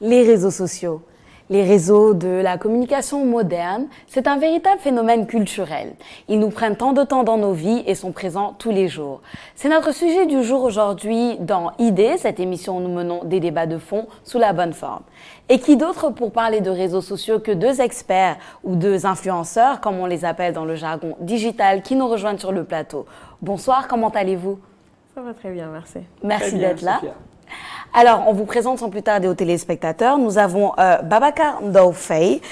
Les réseaux sociaux, les réseaux de la communication moderne, c'est un véritable phénomène culturel. Ils nous prennent tant de temps dans nos vies et sont présents tous les jours. C'est notre sujet du jour aujourd'hui dans Idées, cette émission où nous menons des débats de fond sous la bonne forme. Et qui d'autre pour parler de réseaux sociaux que deux experts ou deux influenceurs, comme on les appelle dans le jargon digital, qui nous rejoignent sur le plateau. Bonsoir, comment allez-vous? Ça va très bien, merci. Merci d'être là. Alors, on vous présente sans plus tarder aux téléspectateurs. Nous avons Babacar Ndao Faye,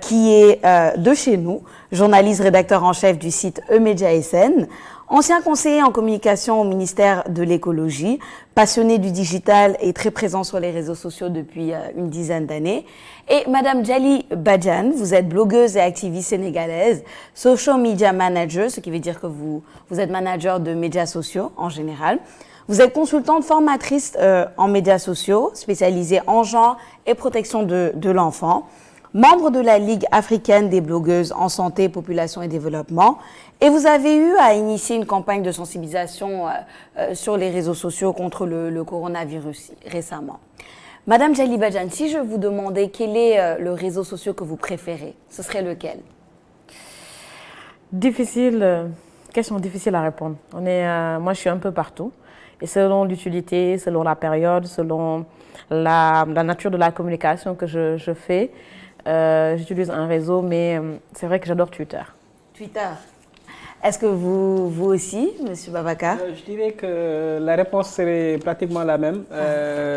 qui est de chez nous, journaliste rédacteur en chef du site E-Media SN, ancien conseiller en communication au ministère de l'écologie, passionné du digital et très présent sur les réseaux sociaux depuis une dizaine d'années. Et Madame Djali Badjan, vous êtes blogueuse et activiste sénégalaise, social media manager, ce qui veut dire que vous êtes manager de médias sociaux en général. Vous êtes consultante formatrice en médias sociaux, spécialisée en genre et protection de l'enfant, membre de la Ligue africaine des blogueuses en santé, population et développement. Et vous avez eu à initier une campagne de sensibilisation sur les réseaux sociaux contre le coronavirus récemment. Madame Djali Badjan, si je vous demandais quel est le réseau social que vous préférez, ce serait lequel? Question difficile à répondre. Moi, je suis un peu partout. Et selon l'utilité, selon la période, selon la nature de la communication que je fais, j'utilise un réseau, mais c'est vrai que j'adore Twitter. Twitter. Est-ce que vous aussi, Monsieur Babacar? Je dirais que la réponse serait pratiquement la même.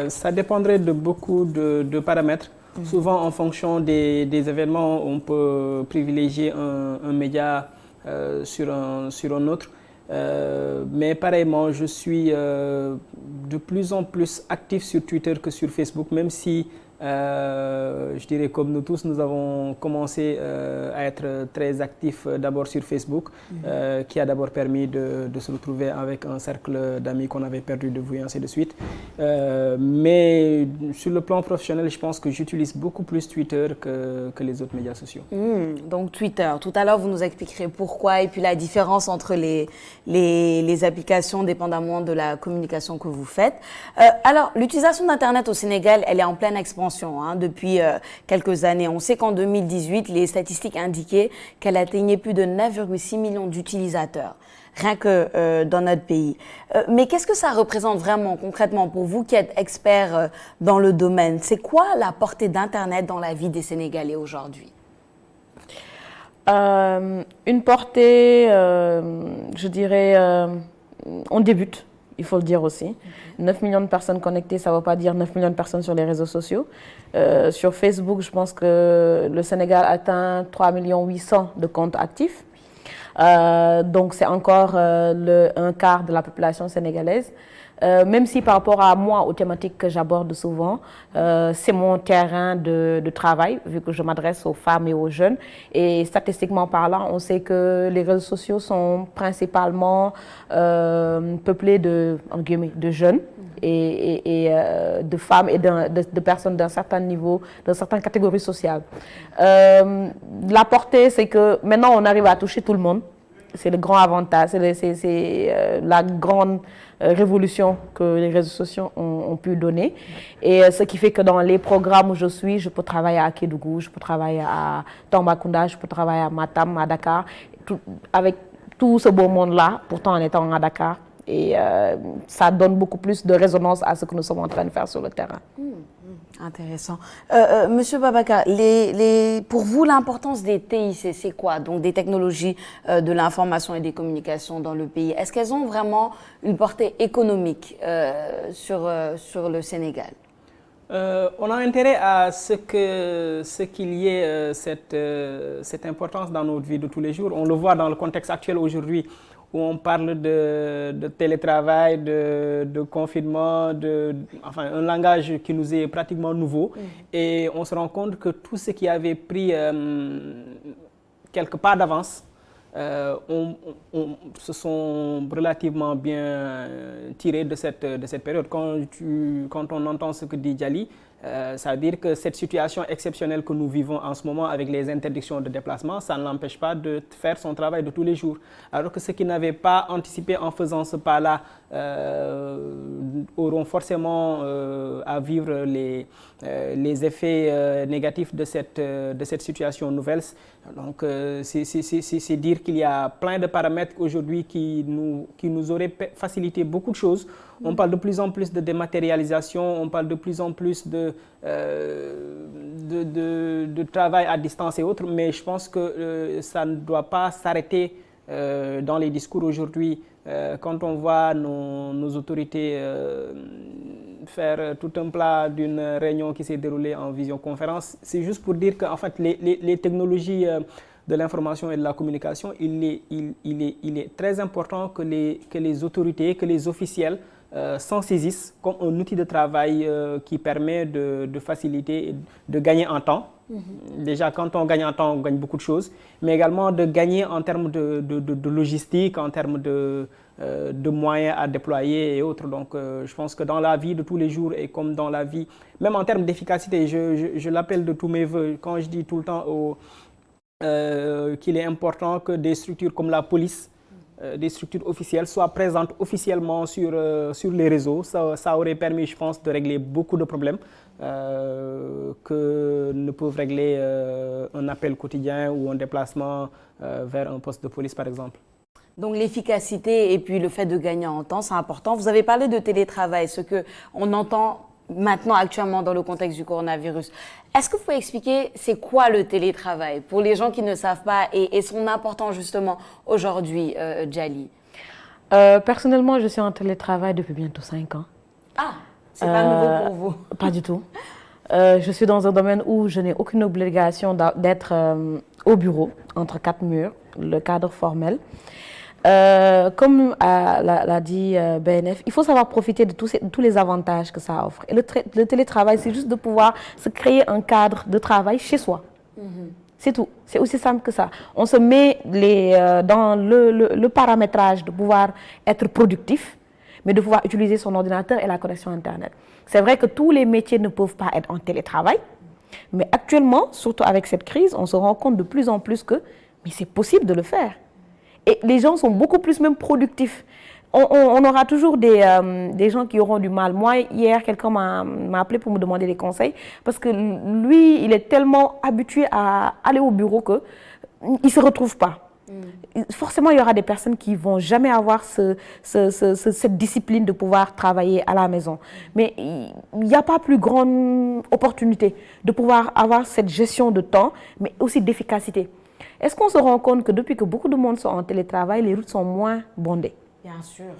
Ça dépendrait de beaucoup de paramètres. Souvent, en fonction des événements, on peut privilégier un média sur un autre. Mais pareillement, je suis de plus en plus actif sur Twitter que sur Facebook, même si je dirais comme nous tous, nous avons commencé à être très actifs d'abord sur Facebook, qui a d'abord permis de se retrouver avec un cercle d'amis qu'on avait perdu de vue, et ainsi de suite. Mais sur le plan professionnel, je pense que j'utilise beaucoup plus Twitter que les autres médias sociaux. Donc Twitter, tout à l'heure vous nous expliquerez pourquoi et puis la différence entre les applications dépendamment de la communication que vous faites. Alors l'utilisation d'Internet au Sénégal, elle est en pleine expansion depuis quelques années. On sait qu'en 2018, les statistiques indiquaient qu'elle atteignait plus de 9,6 millions d'utilisateurs, rien que dans notre pays. Mais qu'est-ce que ça représente vraiment, concrètement, pour vous qui êtes expert dans le domaine? C'est quoi la portée d'Internet dans la vie des Sénégalais aujourd'hui? Une portée, je dirais, on débute. Il faut le dire aussi. 9 millions de personnes connectées, ça ne veut pas dire 9 millions de personnes sur les réseaux sociaux. Sur Facebook, je pense que le Sénégal atteint 3,8 millions de comptes actifs. Donc, c'est encore un quart de la population sénégalaise. Même si par rapport à moi, aux thématiques que j'aborde souvent, c'est mon terrain de travail, vu que je m'adresse aux femmes et aux jeunes. Et statistiquement parlant, on sait que les réseaux sociaux sont principalement peuplés de jeunes et de femmes et de personnes d'un certain niveau, d'une certaine catégorie sociale. La portée, c'est que maintenant, on arrive à toucher tout le monde. C'est le grand avantage, c'est la grande révolution que les réseaux sociaux ont pu donner. Et ce qui fait que dans les programmes où je suis, je peux travailler à Kédougou, je peux travailler à Tambacounda, je peux travailler à Matam, à Dakar, avec tout ce beau monde-là, pourtant en étant à Dakar. Et ça donne beaucoup plus de résonance à ce que nous sommes en train de faire sur le terrain. Intéressant. Monsieur Babacar, pour vous, l'importance des TIC, c'est quoi? Donc des technologies de l'information et des communications dans le pays. Est-ce qu'elles ont vraiment une portée économique sur le Sénégal? On a intérêt à ce qu'il y ait cette importance dans notre vie de tous les jours. On le voit dans le contexte actuel aujourd'hui, où on parle de télétravail, de confinement, enfin un langage qui nous est pratiquement nouveau. Et on se rend compte que tout ce qui avait pris quelque part d'avance, se sont relativement bien tirés de cette période. Quand on entend ce que dit Djali, Ça veut dire que cette situation exceptionnelle que nous vivons en ce moment avec les interdictions de déplacement, ça ne l'empêche pas de faire son travail de tous les jours. Alors que ceux qui n'avaient pas anticipé en faisant ce pas-là auront forcément à vivre les effets négatifs de cette situation nouvelle. Donc c'est dire qu'il y a plein de paramètres aujourd'hui qui nous auraient facilité beaucoup de choses. On parle de plus en plus de dématérialisation, on parle de plus en plus de travail à distance et autres, mais je pense que ça ne doit pas s'arrêter dans les discours aujourd'hui. Quand on voit nos autorités faire tout un plat d'une réunion qui s'est déroulée en visioconférence, c'est juste pour dire qu'en fait les technologies de l'information et de la communication, il est très important que les autorités, que les officiels s'en saisissent comme un outil de travail qui permet de faciliter, de gagner en temps. Déjà, quand on gagne en temps, on gagne beaucoup de choses, mais également de gagner en termes de logistique, en termes de moyens à déployer et autres. Donc, je pense que dans la vie de tous les jours et comme dans la vie, même en termes d'efficacité, je l'appelle de tous mes voeux. Quand je dis tout le temps qu'il est important que des structures comme la police, des structures officielles soient présentes officiellement sur les réseaux. Ça aurait permis, je pense, de régler beaucoup de problèmes que ne peuvent régler un appel quotidien ou un déplacement vers un poste de police, par exemple. Donc l'efficacité et puis le fait de gagner en temps, c'est important. Vous avez parlé de télétravail, ce qu'on entend maintenant actuellement dans le contexte du coronavirus. Est-ce que vous pouvez expliquer c'est quoi le télétravail pour les gens qui ne savent pas et son importance justement aujourd'hui, Djali? Personnellement, je suis en télétravail depuis bientôt 5 ans. Ah, c'est pas nouveau pour vous? Pas du tout. Je suis dans un domaine où je n'ai aucune obligation d'être au bureau, entre 4 murs, le cadre formel. Comme l'a dit BNF, il faut savoir profiter de tous les avantages que ça offre. Et le télétravail, c'est juste de pouvoir se créer un cadre de travail chez soi. C'est tout. C'est aussi simple que ça. On se met dans le paramétrage de pouvoir être productif, mais de pouvoir utiliser son ordinateur et la connexion Internet. C'est vrai que tous les métiers ne peuvent pas être en télétravail, mais actuellement, surtout avec cette crise, on se rend compte de plus en plus que c'est possible de le faire. Et les gens sont beaucoup plus même productifs. On aura toujours des gens qui auront du mal. Moi, hier, quelqu'un m'a appelé pour me demander des conseils parce que lui, il est tellement habitué à aller au bureau qu'il ne se retrouve pas. Forcément, il y aura des personnes qui ne vont jamais avoir cette discipline de pouvoir travailler à la maison. Mais il n'y a pas plus grande opportunité de pouvoir avoir cette gestion de temps, mais aussi d'efficacité. Est-ce qu'on se rend compte que depuis que beaucoup de monde sont en télétravail, les routes sont moins bondées? Bien sûr.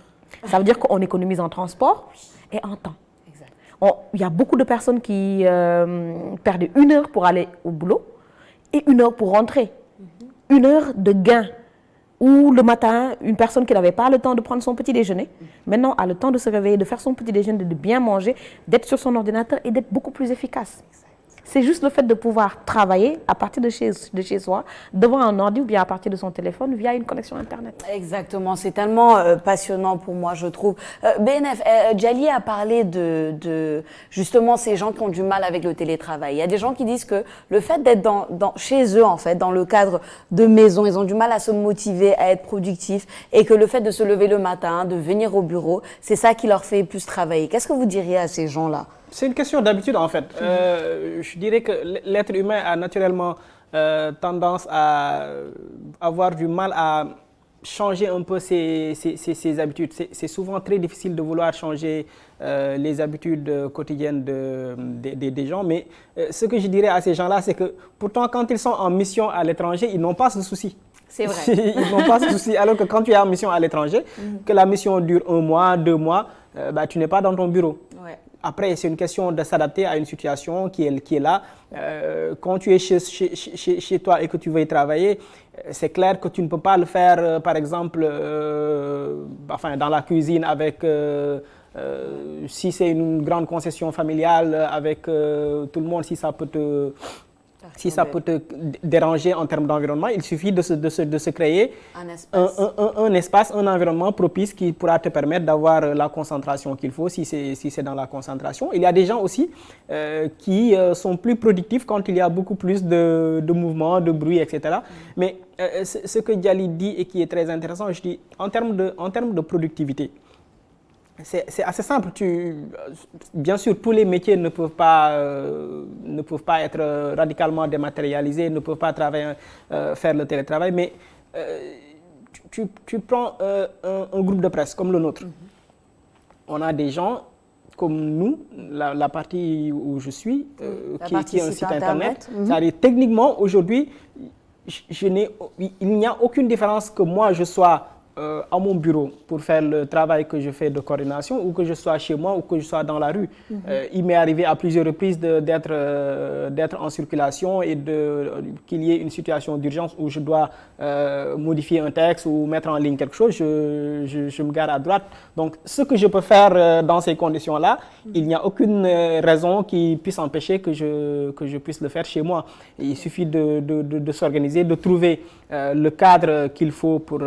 Ça veut dire qu'on économise en transport et en temps. Exact. Il y a beaucoup de personnes qui perdent 1 heure pour aller au boulot et 1 heure pour rentrer. 1 heure de gain. Ou le matin, une personne qui n'avait pas le temps de prendre son petit déjeuner, maintenant a le temps de se réveiller, de faire son petit déjeuner, de bien manger, d'être sur son ordinateur et d'être beaucoup plus efficace. C'est juste le fait de pouvoir travailler à partir de chez soi, devant un ordi ou bien à partir de son téléphone via une connexion Internet. Exactement, c'est tellement passionnant pour moi, je trouve. BNF, Djali a parlé de justement ces gens qui ont du mal avec le télétravail. Il y a des gens qui disent que le fait d'être chez eux, en fait, dans le cadre de maison, ils ont du mal à se motiver, à être productifs et que le fait de se lever le matin, de venir au bureau, c'est ça qui leur fait plus travailler. Qu'est-ce que vous diriez à ces gens-là? C'est une question d'habitude en fait. Je dirais que l'être humain a naturellement tendance à avoir du mal à changer un peu ses habitudes. C'est souvent très difficile de vouloir changer les habitudes quotidiennes des gens. Mais ce que je dirais à ces gens-là, c'est que pourtant quand ils sont en mission à l'étranger, ils n'ont pas ce souci. C'est vrai. Ils n'ont pas ce souci. Alors que quand tu es en mission à l'étranger, que la mission dure 1 mois, 2 mois, tu n'es pas dans ton bureau. Ouais. Après, c'est une question de s'adapter à une situation qui est là. Quand tu es chez toi et que tu veux y travailler, c'est clair que tu ne peux pas le faire, par exemple, dans la cuisine avec... si c'est une grande concession familiale avec tout le monde, si ça peut te Si ça peut te déranger en termes d'environnement, il suffit de se créer un espace, un environnement propice qui pourra te permettre d'avoir la concentration qu'il faut si c'est dans la concentration. Il y a des gens aussi qui sont plus productifs quand il y a beaucoup plus de mouvements, de bruit, etc. Mais ce que Djali dit et qui est très intéressant, je dis en termes de productivité, c'est assez simple. Bien sûr, tous les métiers ne peuvent pas être radicalement dématérialisés, ne peuvent pas faire le télétravail, mais tu prends un groupe de presse comme le nôtre. On a des gens comme nous, la partie où je suis, qui est un site internet. C'est-à-dire, techniquement, aujourd'hui, il n'y a aucune différence que moi je sois à mon bureau pour faire le travail que je fais de coordination ou que je sois chez moi ou que je sois dans la rue. Il m'est arrivé à plusieurs reprises d'être en circulation et qu'il y ait une situation d'urgence où je dois modifier un texte ou mettre en ligne quelque chose, je me gare à droite. Donc ce que je peux faire dans ces conditions-là, il n'y a aucune raison qui puisse empêcher que je puisse le faire chez moi. Il suffit de s'organiser, de trouver le cadre qu'il faut pour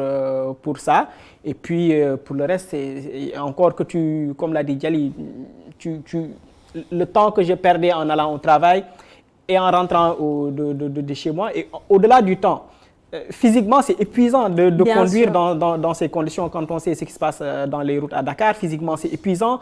ça. Et puis, pour le reste, c'est encore que comme l'a dit Djali, le temps que je perdais en allant au travail et en rentrant de chez moi, et au-delà du temps, physiquement, c'est épuisant de conduire dans ces conditions quand on sait ce qui se passe dans les routes à Dakar. Physiquement, c'est épuisant,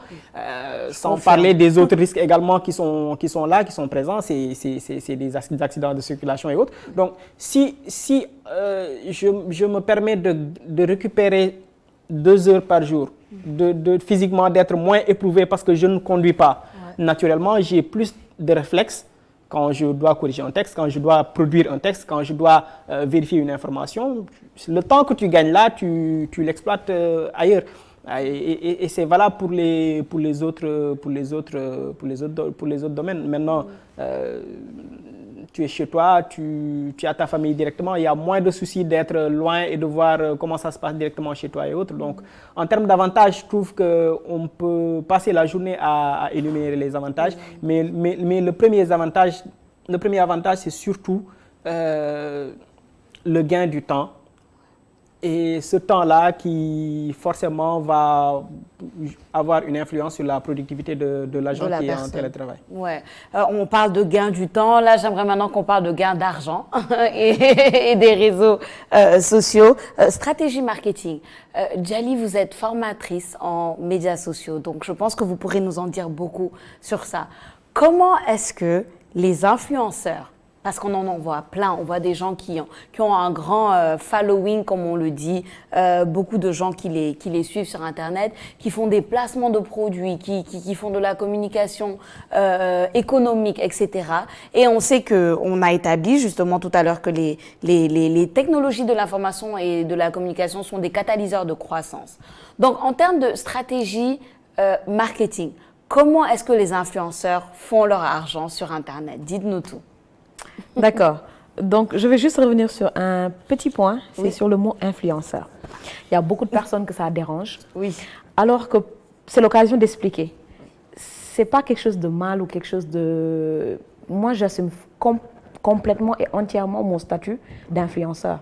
sans parler des autres risques également qui sont là, qui sont présents, c'est des accidents de circulation et autres. Donc, si je me permets de récupérer 2 heures par jour, physiquement d'être moins éprouvé parce que je ne conduis pas, naturellement, j'ai plus de réflexes quand je dois corriger un texte, quand je dois produire un texte, quand je dois vérifier une information. Le temps que tu gagnes là, tu l'exploites ailleurs. Et c'est valable pour les autres domaines. Maintenant, tu es chez toi, tu as ta famille directement, il y a moins de soucis d'être loin et de voir comment ça se passe directement chez toi et autres. Donc, en termes d'avantages, je trouve qu'on peut passer la journée à énumérer les avantages, mais le premier avantage, c'est surtout le gain du temps. Et ce temps-là qui forcément va avoir une influence sur la productivité de l'agent qui est en télétravail. Ouais. On parle de gain du temps. Là, j'aimerais maintenant qu'on parle de gain d'argent et des réseaux sociaux. Stratégie marketing. Djali, vous êtes formatrice en médias sociaux, donc je pense que vous pourrez nous en dire beaucoup sur ça. Comment est-ce que les influenceurs, parce qu'on en voit plein, on voit des gens qui ont un grand following, comme on le dit, beaucoup de gens qui les suivent sur Internet, qui font des placements de produits, qui font de la communication économique, etc. Et on sait qu'on a établi justement tout à l'heure que les technologies de l'information et de la communication sont des catalyseurs de croissance. Donc, en termes de stratégie marketing, comment est-ce que les influenceurs font leur argent sur Internet? Dites-nous tout. D'accord. Donc, je vais juste revenir sur un petit point, c'est sur le mot influenceur. Il y a beaucoup de personnes que ça dérange. Oui. Alors que c'est l'occasion d'expliquer. C'est pas quelque chose de mal ou quelque chose de... Moi, j'assume complètement et entièrement mon statut d'influenceur.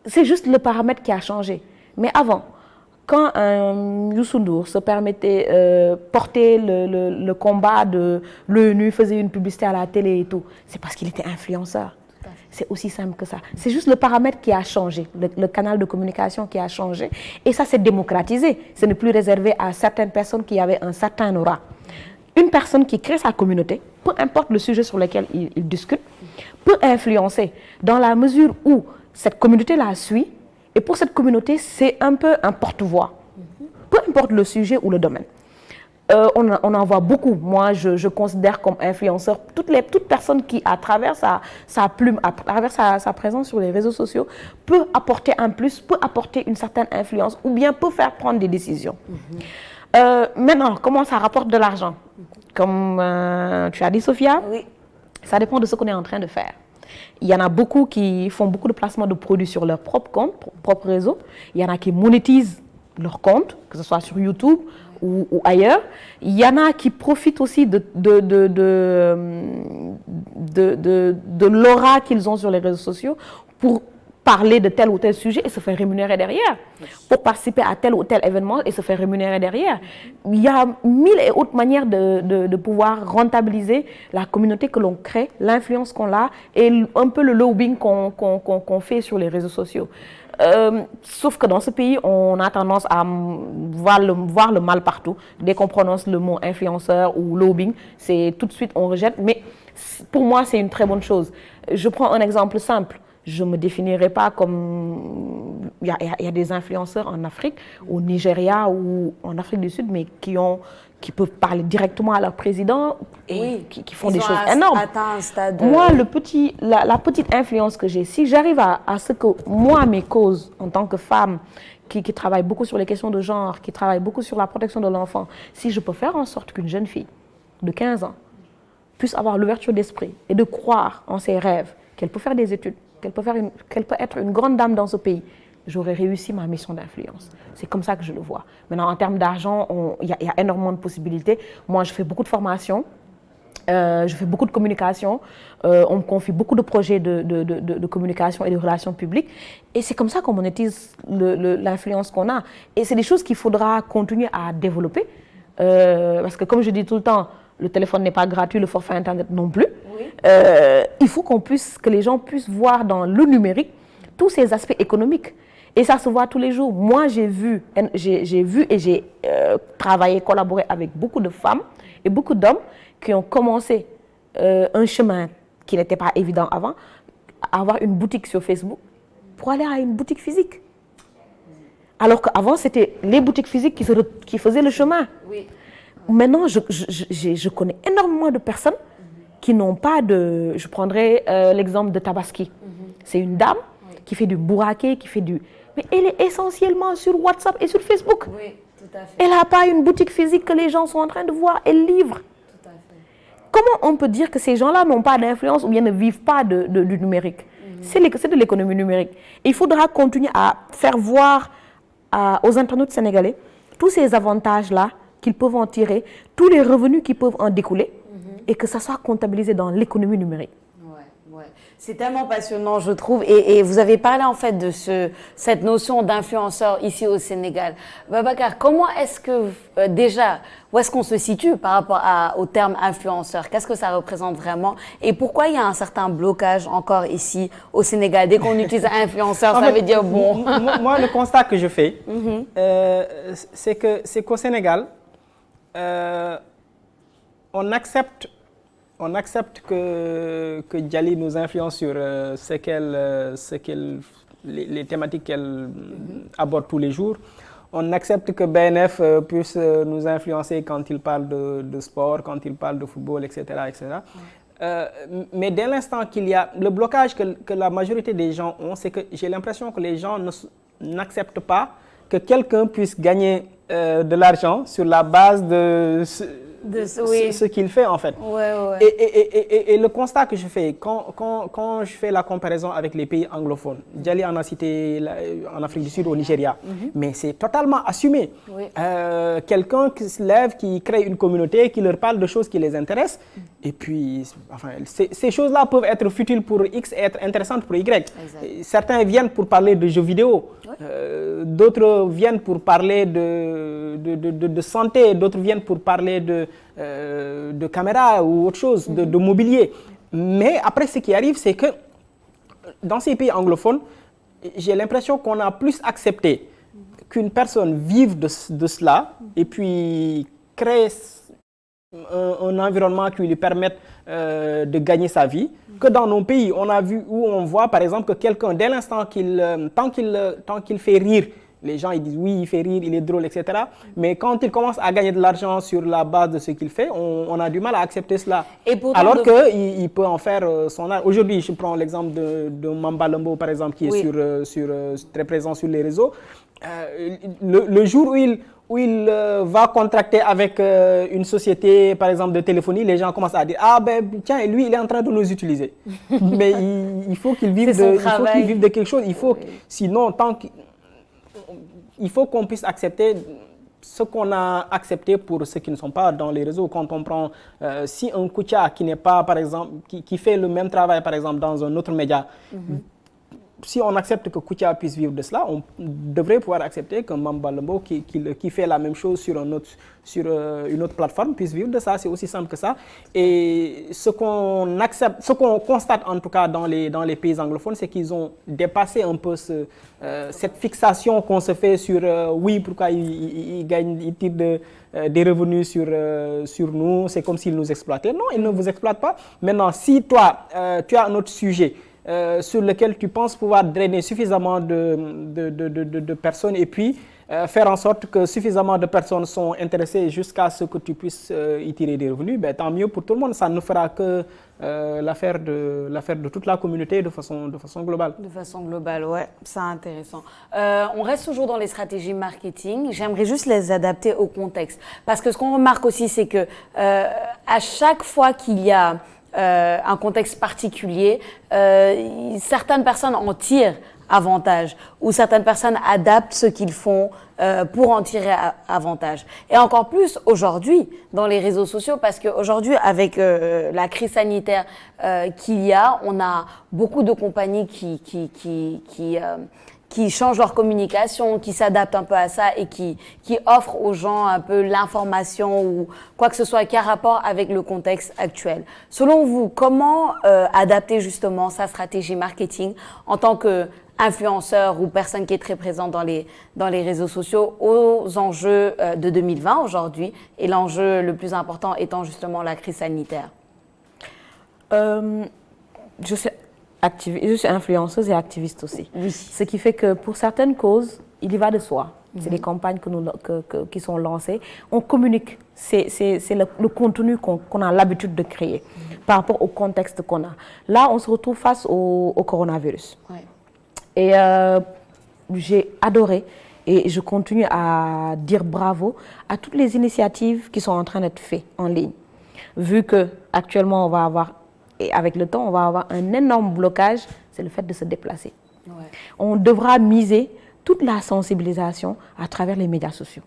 C'est juste le paramètre qui a changé. Mais avant, quand Youssou N'Dour se permettait porter le combat de l'ONU, faisait une publicité à la télé et tout, c'est parce qu'il était influenceur. C'est aussi simple que ça. C'est juste le paramètre qui a changé, le canal de communication qui a changé. Et ça s'est démocratisé. Ce n'est plus réservé à certaines personnes qui avaient un certain aura. Une personne qui crée sa communauté, peu importe le sujet sur lequel il discute, peut influencer dans la mesure où cette communauté la suit. Et pour cette communauté, c'est un peu un porte-voix, peu importe le sujet ou le domaine. On en voit beaucoup. Moi, je considère comme influenceur toute personne qui, à travers sa plume, à travers sa présence sur les réseaux sociaux, peut apporter un plus, peut apporter une certaine influence ou bien peut faire prendre des décisions. Maintenant, comment ça rapporte de l'argent? Comme tu as dit, Sophia, ça dépend de ce qu'on est en train de faire. Il y en a beaucoup qui font beaucoup de placements de produits sur leur propre compte, propre réseau. Il y en a qui monétisent leur compte, que ce soit sur YouTube ou ailleurs. Il y en a qui profitent aussi de l'aura qu'ils ont sur les réseaux sociaux pour parler de tel ou tel sujet et se faire rémunérer derrière, pour participer à tel ou tel événement et se faire rémunérer derrière. Il y a mille et autres manières de pouvoir rentabiliser la communauté que l'on crée, l'influence qu'on a et un peu le lobbying qu'on fait sur les réseaux sociaux. Sauf que dans ce pays, on a tendance à voir le mal partout. Dès qu'on prononce le mot influenceur ou lobbying, c'est tout de suite on rejette. Mais pour moi, c'est une très bonne chose. Je prends un exemple simple. Je ne me définirais pas comme... Il y a des influenceurs en Afrique, au Nigeria ou en Afrique du Sud, mais qui peuvent parler directement à leur président et qui font des choses énormes. Un stade Moi, la petite influence que j'ai, si j'arrive à ce que moi, mes causes en tant que femme, qui travaille beaucoup sur les questions de genre, qui travaille beaucoup sur la protection de l'enfant, si je peux faire en sorte qu'une jeune fille de 15 ans puisse avoir l'ouverture d'esprit et de croire en ses rêves, qu'elle peut faire des études, qu'elle peut être une grande dame dans ce pays, j'aurais réussi ma mission d'influence. C'est comme ça que je le vois. Maintenant, en termes d'argent, il y a énormément de possibilités. Moi, je fais beaucoup de formations, je fais beaucoup de communication, on me confie beaucoup de projets de communication et de relations publiques. Et c'est comme ça qu'on monétise l'influence qu'on a. Et c'est des choses qu'il faudra continuer à développer. Parce que comme je dis tout le temps, le téléphone n'est pas gratuit, le forfait Internet non plus. Oui. Il faut que les gens puissent voir dans le numérique tous ces aspects économiques. Et ça se voit tous les jours. Moi, j'ai vu et j'ai travaillé, collaboré avec beaucoup de femmes et beaucoup d'hommes qui ont commencé un chemin qui n'était pas évident avant, à avoir une boutique sur Facebook pour aller à une boutique physique. Alors qu'avant, c'était les boutiques physiques qui faisaient le chemin. Oui. Maintenant, je connais énormément de personnes qui n'ont pas de... Je prendrai l'exemple de Tabaski. C'est une dame qui fait du bourraquet, qui fait du... Mais elle est essentiellement sur WhatsApp et sur Facebook. Oui, tout à fait. Elle n'a pas une boutique physique que les gens sont en train de voir. Elle livre. Tout à fait. Comment on peut dire que ces gens-là n'ont pas d'influence ou bien ne vivent pas du numérique? C'est de l'économie numérique. Et il faudra continuer à faire voir aux internautes sénégalais tous ces avantages-là qu'ils peuvent en tirer, tous les revenus qui peuvent en découler et que ça soit comptabilisé dans l'économie numérique. Ouais. C'est tellement passionnant, je trouve. Et vous avez parlé en fait de cette notion d'influenceur ici au Sénégal. Babacar, comment est-ce que déjà, où est-ce qu'on se situe par rapport au terme influenceur? Qu'est-ce que ça représente vraiment? Et pourquoi il y a un certain blocage encore ici au Sénégal? Dès qu'on utilise influenceur, ça veut dire bon. Moi, le constat que je fais, c'est qu'au Sénégal, on accepte que Djali nous influence sur les thématiques qu'elle aborde tous les jours. On accepte que BNF puisse nous influencer quand il parle de sport, quand il parle de football, etc. etc. Mais dès l'instant qu'il y a le blocage que la majorité des gens ont, c'est que j'ai l'impression que les gens n'acceptent pas que quelqu'un puisse gagner de l'argent sur la base de ce qu'il fait en fait. Et le constat que je fais, quand je fais la comparaison avec les pays anglophones, Djali en a cité en Afrique du Sud, au Nigeria, mais c'est totalement assumé. Quelqu'un qui se lève, qui crée une communauté, qui leur parle de choses qui les intéressent, et puis enfin, ces choses-là peuvent être futiles pour X et être intéressantes pour Y. Certains viennent pour parler de jeux vidéo, d'autres viennent pour parler de santé, d'autres viennent pour parler de caméras ou autre chose, de mobilier. Mais après, ce qui arrive, c'est que dans ces pays anglophones, j'ai l'impression qu'on a plus accepté qu'une personne vive de cela et puis crée un environnement qui lui permette de gagner sa vie, que dans nos pays, on a vu où on voit par exemple que quelqu'un, dès l'instant tant qu'il fait rire, les gens ils disent oui, il fait rire, il est drôle, etc. Mais quand il commence à gagner de l'argent sur la base de ce qu'il fait, on a du mal à accepter cela. Alors qu'il peut en faire son art. Aujourd'hui, je prends l'exemple de Mamba Lambo, par exemple, qui est très présent sur les réseaux. Le jour où il va contracter avec une société, par exemple, de téléphonie, les gens commencent à dire « Ah ben tiens, lui, il est en train de nous utiliser. » Mais il faut qu'il vive, de quelque chose. Sinon, il faut qu'on puisse accepter ce qu'on a accepté pour ceux qui ne sont pas dans les réseaux, quand on prend, si un Kouthia qui n'est pas, par exemple, qui fait le même travail, par exemple, dans un autre média, si on accepte que Kouthia puisse vivre de cela, on devrait pouvoir accepter qu'un Mamba Lembo qui fait la même chose sur une autre plateforme puisse vivre de ça. C'est aussi simple que ça. Et ce qu'on accepte, ce qu'on constate en tout cas dans les pays anglophones, c'est qu'ils ont dépassé un peu cette fixation qu'on se fait sur oui, pourquoi ils gagnent, ils tirent des revenus sur nous, c'est comme s'ils nous exploitaient. Non, ils ne vous exploitent pas. Maintenant, si toi, tu as un autre sujet sur lequel tu penses pouvoir drainer suffisamment de personnes et puis faire en sorte que suffisamment de personnes sont intéressées jusqu'à ce que tu puisses y tirer des revenus, ben, tant mieux pour tout le monde. Ça ne fera que l'affaire de toute la communauté de façon globale. De façon globale, ouais, c'est intéressant. On reste toujours dans les stratégies marketing. J'aimerais juste les adapter au contexte. Parce que ce qu'on remarque aussi, c'est que à chaque fois qu'il y a un contexte particulier, certaines personnes en tirent avantage ou certaines personnes adaptent ce qu'ils font pour en tirer avantage. Et encore plus aujourd'hui dans les réseaux sociaux parce qu'aujourd'hui avec la crise sanitaire qu'il y a, on a beaucoup de compagnies qui changent leur communication, qui s'adaptent un peu à ça et qui offrent aux gens un peu l'information ou quoi que ce soit qui a rapport avec le contexte actuel. Selon vous, comment adapter justement sa stratégie marketing en tant qu'influenceur ou personne qui est très présente dans les réseaux sociaux aux enjeux de 2020 aujourd'hui et l'enjeu le plus important étant justement la crise sanitaire? Je suis influenceuse et activiste aussi. Oui. Ce qui fait que pour certaines causes, il y va de soi. C'est des campagnes qui sont lancées. On communique. C'est le contenu qu'on a l'habitude de créer par rapport au contexte qu'on a. Là, on se retrouve face au coronavirus. Ouais. Et j'ai adoré et je continue à dire bravo à toutes les initiatives qui sont en train d'être faites en ligne. Vu qu'actuellement, on va avoir et avec le temps, on va avoir un énorme blocage, c'est le fait de se déplacer. Ouais. On devra miser toute la sensibilisation à travers les médias sociaux.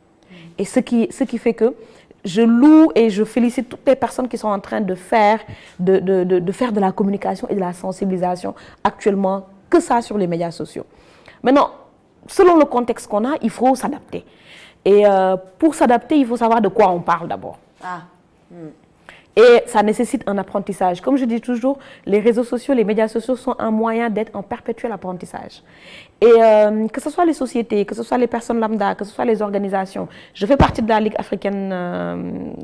Et ce qui fait que je loue et je félicite toutes les personnes qui sont en train de faire de la communication et de la sensibilisation actuellement, que ça sur les médias sociaux. Maintenant, selon le contexte qu'on a, il faut s'adapter. Et pour s'adapter, il faut savoir de quoi on parle d'abord. Et ça nécessite un apprentissage. Comme je dis toujours, les réseaux sociaux, les médias sociaux sont un moyen d'être en perpétuel apprentissage. Et que ce soit les sociétés, que ce soit les personnes lambda, que ce soit les organisations. Je fais partie de la Ligue africaine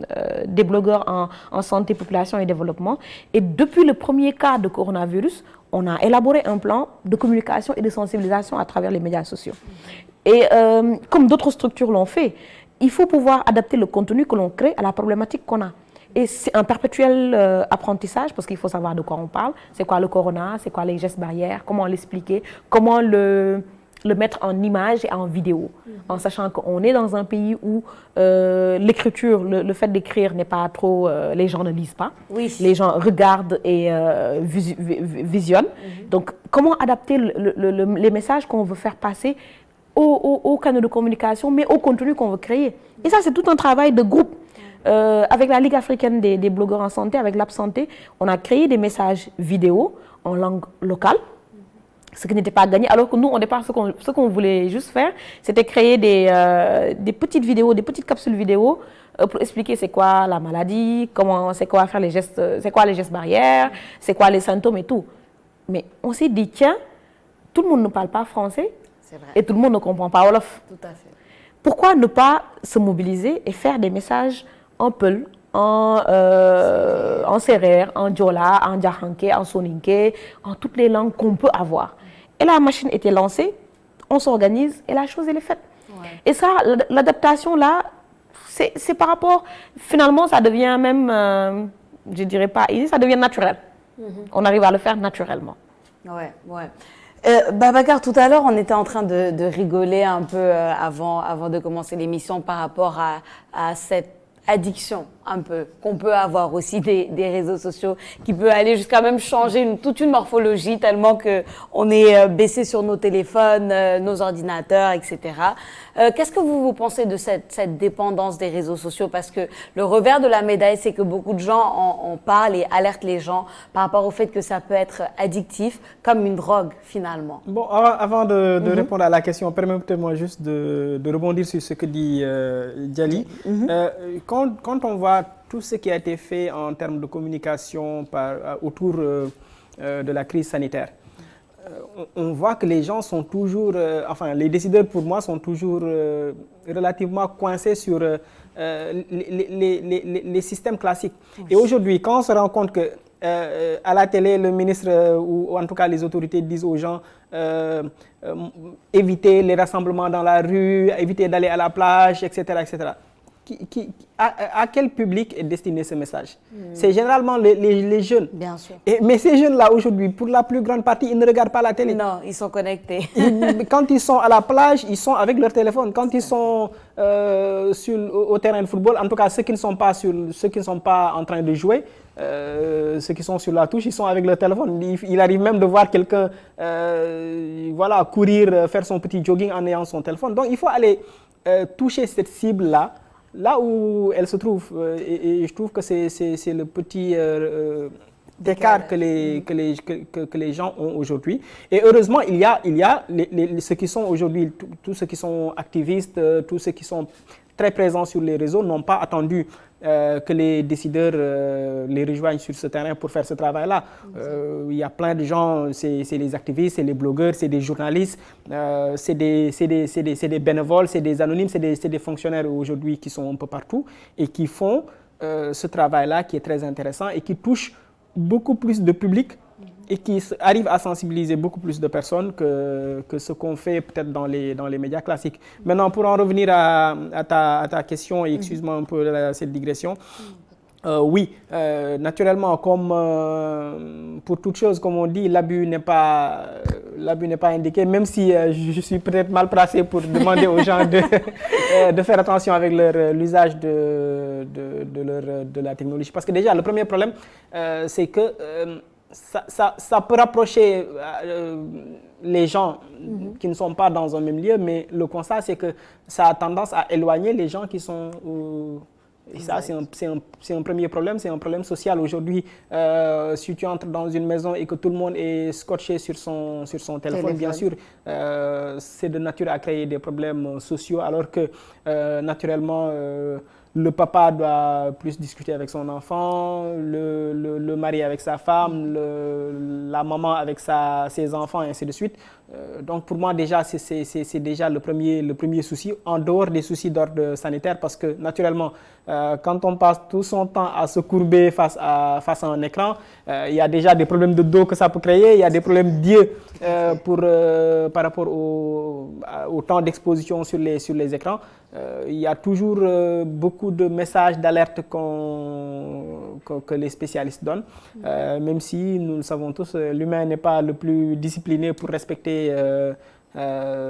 des blogueurs en santé, population et développement. Et depuis le premier cas de coronavirus, on a élaboré un plan de communication et de sensibilisation à travers les médias sociaux. Et comme d'autres structures l'ont fait, il faut pouvoir adapter le contenu que l'on crée à la problématique qu'on a. Et c'est un perpétuel apprentissage parce qu'il faut savoir de quoi on parle. C'est quoi le corona, c'est quoi les gestes barrières, comment l'expliquer, comment le mettre en image et en vidéo. En sachant qu'on est dans un pays où l'écriture, le fait d'écrire n'est pas trop... les gens ne lisent pas. Oui. Les gens regardent et visionnent. Donc, comment adapter les messages qu'on veut faire passer aux canaux de communication, mais au contenu qu'on veut créer. Et ça, c'est tout un travail de groupe. Avec la Ligue africaine des blogueurs en santé, avec l'App Santé, on a créé des messages vidéo en langue locale, ce qui n'était pas gagné. Alors que nous, au départ, ce qu'on voulait juste faire, c'était créer des petites vidéos, des petites capsules vidéo pour expliquer c'est quoi la maladie, c'est quoi faire les gestes, c'est quoi les gestes barrières, c'est quoi les symptômes et tout. Mais on s'est dit, tiens, tout le monde ne parle pas français et tout le monde ne comprend pas Wolof. Tout à fait. Pourquoi ne pas se mobiliser et faire des messages en Peul, en Serer, en Diola, en Djahanké, en Soninké, en toutes les langues qu'on peut avoir. Et la machine était lancée, on s'organise et la chose elle est faite. Ouais. Et ça, l'adaptation là, c'est par rapport, finalement ça devient même, je dirais pas, ça devient naturel. On arrive à le faire naturellement. Ouais, ouais. Babacar, tout à l'heure, on était en train de rigoler un peu avant de commencer l'émission par rapport à cette addiction un peu qu'on peut avoir aussi des réseaux sociaux, qui peut aller jusqu'à même changer toute une morphologie tellement qu'on est baissé sur nos téléphones, nos ordinateurs, etc. Qu'est-ce que vous pensez de cette dépendance des réseaux sociaux? Parce que le revers de la médaille, c'est que beaucoup de gens en parlent et alertent les gens par rapport au fait que ça peut être addictif, comme une drogue finalement. Bon, avant de répondre à la question, permettez-moi juste de rebondir sur ce que dit Djali. Quand on voit tout ce qui a été fait en termes de communication autour de la crise sanitaire, on voit que les gens sont toujours, enfin les décideurs pour moi sont toujours relativement coincés sur les systèmes classiques. Oui. Et aujourd'hui, quand on se rend compte que à la télé, le ministre ou en tout cas les autorités disent aux gens éviter les rassemblements dans la rue, éviter d'aller à la plage, etc., etc. À quel public est destiné ce message? C'est généralement les jeunes. Bien sûr. Mais ces jeunes-là, aujourd'hui, pour la plus grande partie, ils ne regardent pas la télé. Non, ils sont connectés. Quand ils sont à la plage, ils sont avec leur téléphone. Quand ils sont au terrain de football, en tout cas, ceux qui ne sont pas en train de jouer, ceux qui sont sur la touche, ils sont avec leur téléphone. Il arrive même de voir quelqu'un voilà, courir, faire son petit jogging en ayant son téléphone. Donc, il faut aller toucher cette cible-là, là où elle se trouve, et je trouve que c'est le petit écart que les gens ont aujourd'hui. Et heureusement, il y a ceux qui sont aujourd'hui, tous ceux qui sont activistes, tous ceux qui sont très présents sur les réseaux n'ont pas attendu que les décideurs les rejoignent sur ce terrain pour faire ce travail-là. Il y a plein de gens, c'est les activistes, c'est les blogueurs, c'est des journalistes, c'est des bénévoles, c'est des anonymes, c'est des fonctionnaires aujourd'hui qui sont un peu partout et qui font ce travail-là qui est très intéressant et qui touche beaucoup plus de public et qui arrive à sensibiliser beaucoup plus de personnes que ce qu'on fait peut-être dans les médias classiques. Maintenant, pour en revenir à ta question, et excuse-moi un peu cette digression, oui, naturellement, comme pour toute chose, comme on dit, l'abus n'est pas indiqué, même si je suis peut-être mal placé pour demander aux gens de faire attention avec l'usage de la technologie. Parce que déjà, le premier problème, c'est que ça peut rapprocher les gens qui ne sont pas dans un même lieu, mais le constat, c'est que ça a tendance à éloigner les gens qui sont... Et ça, c'est un premier problème, c'est un problème social. Aujourd'hui, si tu entres dans une maison et que tout le monde est scotché sur son téléphone, bien sûr, c'est de nature à créer des problèmes sociaux, alors que, naturellement, le papa doit plus discuter avec son enfant, le mari avec sa femme, la maman avec ses enfants, et ainsi de suite. Donc pour moi déjà, c'est déjà le premier souci, en dehors des soucis d'ordre sanitaire, parce que naturellement, quand on passe tout son temps à se courber face à un écran, il y a déjà des problèmes de dos que ça peut créer, il y a des problèmes d'yeux par rapport au temps d'exposition sur les écrans. Il y a toujours beaucoup de messages d'alerte que les spécialistes donnent, même si nous le savons tous, l'humain n'est pas le plus discipliné pour respecter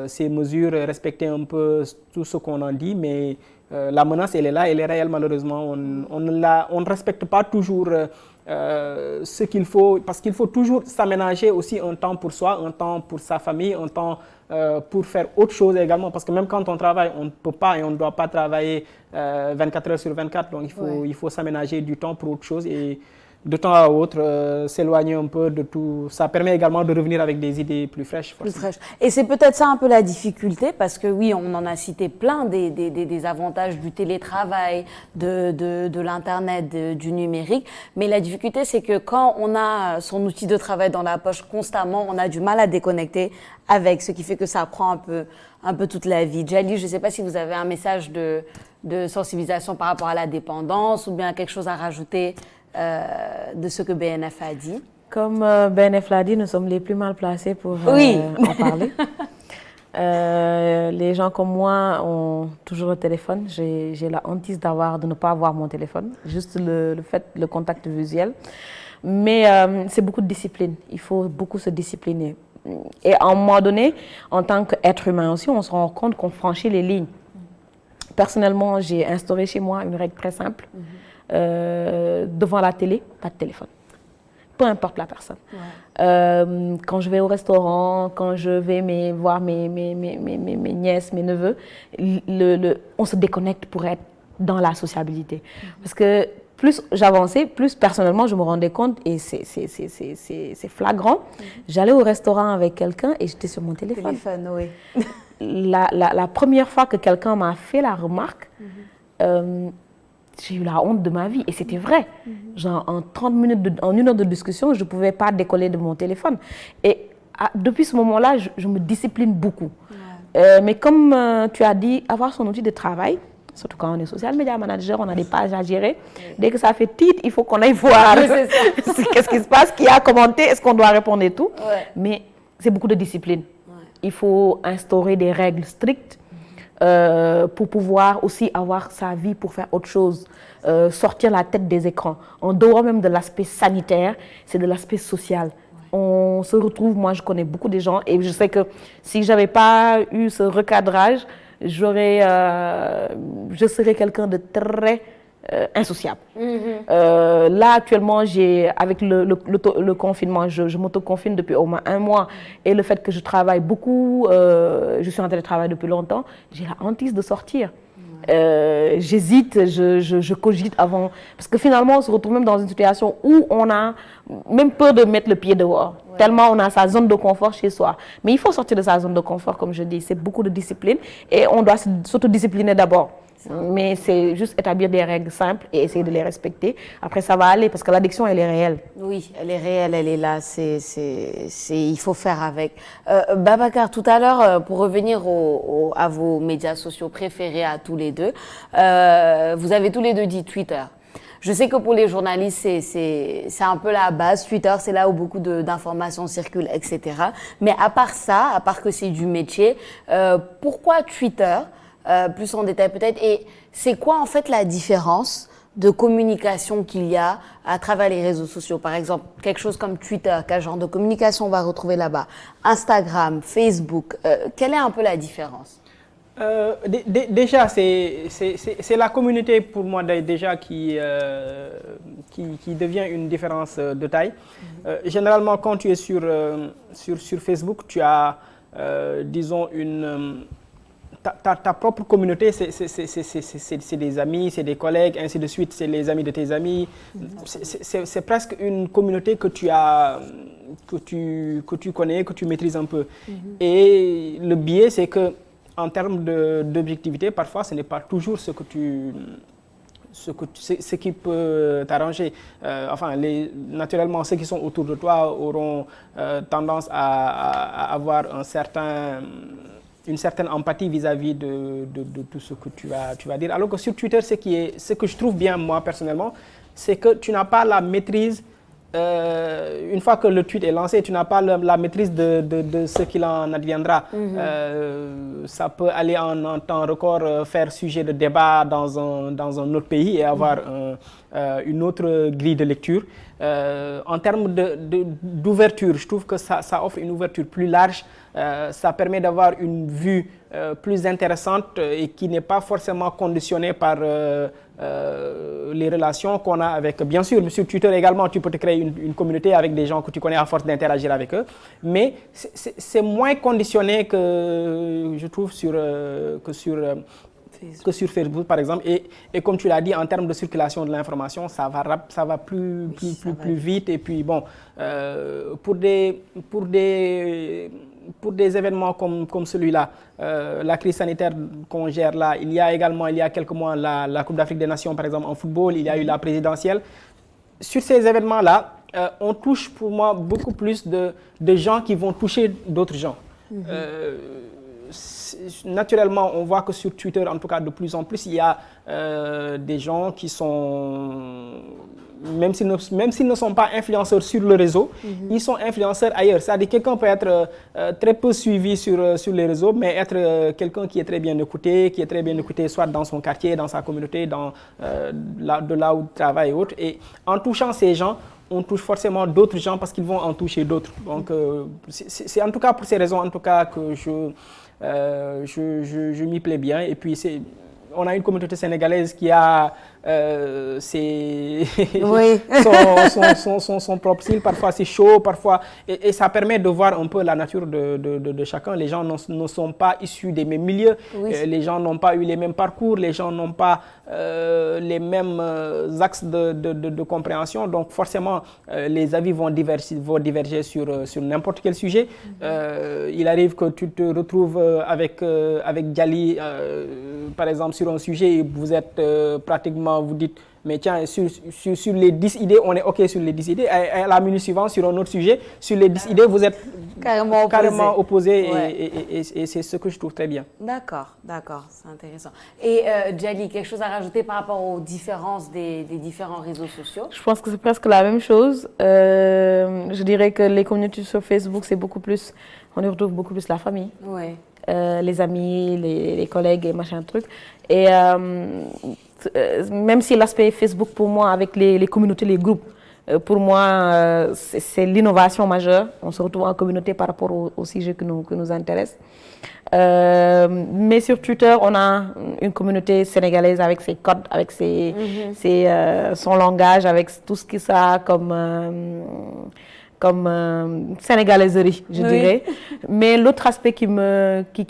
ces mesures, respecter un peu tout ce qu'on en dit, mais la menace, elle est là, elle est réelle malheureusement. On ne respecte pas toujours ce qu'il faut, parce qu'il faut toujours s'aménager aussi un temps pour soi, un temps pour sa famille, un temps pour faire autre chose également, parce que même quand on travaille, on ne peut pas et on ne doit pas travailler 24 heures sur 24, donc il faut s'aménager du temps pour autre chose et de temps à autre, s'éloigner un peu de tout. Ça permet également de revenir avec des idées plus fraîches. Plus fraîches. Et c'est peut-être ça un peu la difficulté, parce que oui, on en a cité plein des avantages du télétravail, de l'Internet, du numérique. Mais la difficulté, c'est que quand on a son outil de travail dans la poche constamment, on a du mal à déconnecter avec, ce qui fait que ça prend un peu toute la vie. Djali, je ne sais pas si vous avez un message de sensibilisation par rapport à la dépendance ou bien quelque chose à rajouter de ce que BNF a dit. Comme BNF l'a dit, nous sommes les plus mal placés pour en parler. Les gens comme moi ont toujours le téléphone. J'ai la hantise de ne pas avoir mon téléphone, juste le contact visuel. Mais c'est beaucoup de discipline. Il faut beaucoup se discipliner. Et à un moment donné, en tant qu'être humain aussi, on se rend compte qu'on franchit les lignes. Personnellement, j'ai instauré chez moi une règle très simple. devant la télé, pas de téléphone. Peu importe la personne. Ouais. Quand je vais au restaurant, quand je vais voir mes nièces, mes neveux, on se déconnecte pour être dans la sociabilité. Parce que plus j'avançais, plus personnellement je me rendais compte, et c'est flagrant, j'allais au restaurant avec quelqu'un et j'étais sur mon téléphone. Oui. La première fois que quelqu'un m'a fait la remarque, j'ai eu la honte de ma vie, et c'était vrai. Genre, en 30 minutes, en 1 heure de discussion, je ne pouvais pas décoller de mon téléphone. Et depuis ce moment-là, je me discipline beaucoup. Ouais. Mais comme tu as dit, avoir son outil de travail, surtout quand on est social media manager, on a des pages à gérer. Dès que ça fait titre, il faut qu'on aille voir qu'est-ce qui se passe, qui a commenté, est-ce qu'on doit répondre et tout. Ouais. Mais c'est beaucoup de discipline. Ouais. Il faut instaurer des règles strictes. Pour pouvoir aussi avoir sa vie pour faire autre chose, sortir la tête des écrans. En dehors même de l'aspect sanitaire, c'est de l'aspect social. Ouais. On se retrouve, moi je connais beaucoup de gens, et je sais que si je n'avais pas eu ce recadrage, je serais quelqu'un de très insociable. Là actuellement, avec le confinement, je m'auto-confine depuis au moins 1 mois, et le fait que je travaille beaucoup, je suis en télétravail depuis longtemps, j'ai la hantise de sortir. J'hésite, je cogite avant, parce que finalement on se retrouve même dans une situation où on a même peur de mettre le pied dehors, tellement on a sa zone de confort chez soi. Mais il faut sortir de sa zone de confort, comme je dis, c'est beaucoup de discipline, et on doit s'autodiscipliner d'abord. Mais c'est juste établir des règles simples et essayer de les respecter. Après, ça va aller, parce que l'addiction, elle est réelle. Oui, elle est réelle, elle est là. Il faut faire avec. Babacar, tout à l'heure, pour revenir à vos médias sociaux préférés à tous les deux, vous avez tous les deux dit Twitter. Je sais que pour les journalistes, c'est un peu la base. Twitter, c'est là où beaucoup d'informations circulent, etc. Mais à part ça, à part que c'est du métier, pourquoi Twitter ? Plus en détail peut-être, et c'est quoi en fait la différence de communication qu'il y a à travers les réseaux sociaux? Par exemple, quelque chose comme Twitter, quel genre de communication on va retrouver là-bas? Instagram, Facebook, quelle est un peu la différence? Déjà, c'est la communauté pour moi déjà qui devient une différence de taille. Généralement, quand tu es sur Facebook, tu as, disons, ta propre communauté, c'est des amis, c'est des collègues, ainsi de suite, c'est les amis de tes amis. C'est presque une communauté que tu connais, que tu maîtrises un peu. Et le biais, c'est que en termes d'objectivité, parfois, ce n'est pas toujours ce qui peut t'arranger. Naturellement, ceux qui sont autour de toi auront tendance à avoir une certaine empathie vis-à-vis de tout ce que tu vas dire. Alors que sur Twitter, ce que je trouve bien, moi, personnellement, c'est que tu n'as pas la maîtrise, une fois que le tweet est lancé, tu n'as pas la maîtrise de ce qu'il en adviendra. Ça peut aller en temps record, faire sujet de débat dans un autre pays et avoir une autre grille de lecture. En termes d'ouverture, je trouve que ça offre une ouverture plus large. Ça permet d'avoir une vue plus intéressante et qui n'est pas forcément conditionnée par les relations qu'on a avec... Bien sûr, sur Twitter également, tu peux te créer une communauté avec des gens que tu connais à force d'interagir avec eux, mais c'est moins conditionné que, je trouve, que sur Facebook, par exemple. Et comme tu l'as dit, en termes de circulation de l'information, ça va plus vite. Et puis, bon, pour des événements comme celui-là, la crise sanitaire qu'on gère là, il y a quelques mois, la Coupe d'Afrique des Nations, par exemple, en football, il y a eu la présidentielle. Sur ces événements-là, on touche pour moi beaucoup plus de gens qui vont toucher d'autres gens. Naturellement, on voit que sur Twitter, en tout cas de plus en plus, il y a des gens qui sont, même s'ils ne sont pas influenceurs sur le réseau, ils sont influenceurs ailleurs. C'est-à-dire que quelqu'un peut être très peu suivi sur les réseaux, mais être quelqu'un qui est très bien écouté, soit dans son quartier, dans sa communauté, de là où il travaille et autres. Et en touchant ces gens, on touche forcément d'autres gens parce qu'ils vont en toucher d'autres. Donc, c'est en tout cas pour ces raisons en tout cas que je m'y plais bien. Et puis, on a une communauté sénégalaise qui a Oui. son propre style, parfois c'est chaud, parfois, et ça permet de voir un peu la nature de chacun. Les gens ne sont pas issus des mêmes milieux, Oui. Les gens n'ont pas eu les mêmes parcours, les gens n'ont pas les mêmes axes de compréhension, donc forcément les avis vont diverger sur n'importe quel sujet. Il arrive que tu te retrouves avec Djali, par exemple, sur un sujet et vous êtes pratiquement, vous dites, mais tiens, sur les 10 idées, on est OK sur les 10 idées. À la minute suivante, sur un autre sujet, sur les 10 idées, vous êtes carrément opposés. Ouais. Et c'est ce que je trouve très bien. D'accord, c'est intéressant. Et Djali, quelque chose à rajouter par rapport aux différences des différents réseaux sociaux? Je pense que c'est presque la même chose. Je dirais que les communautés sur Facebook, c'est beaucoup plus, on y retrouve beaucoup plus la famille. Oui. Les amis, les collègues et machin truc. Et même si l'aspect Facebook pour moi avec les communautés, les groupes, pour moi c'est l'innovation majeure. On se retrouve en communauté par rapport au sujet qui nous intéresse. Mais sur Twitter, on a une communauté sénégalaise avec ses codes, avec son langage, avec tout ce qui ça comme sénégalaiserie, je dirais. Mais l'autre aspect qui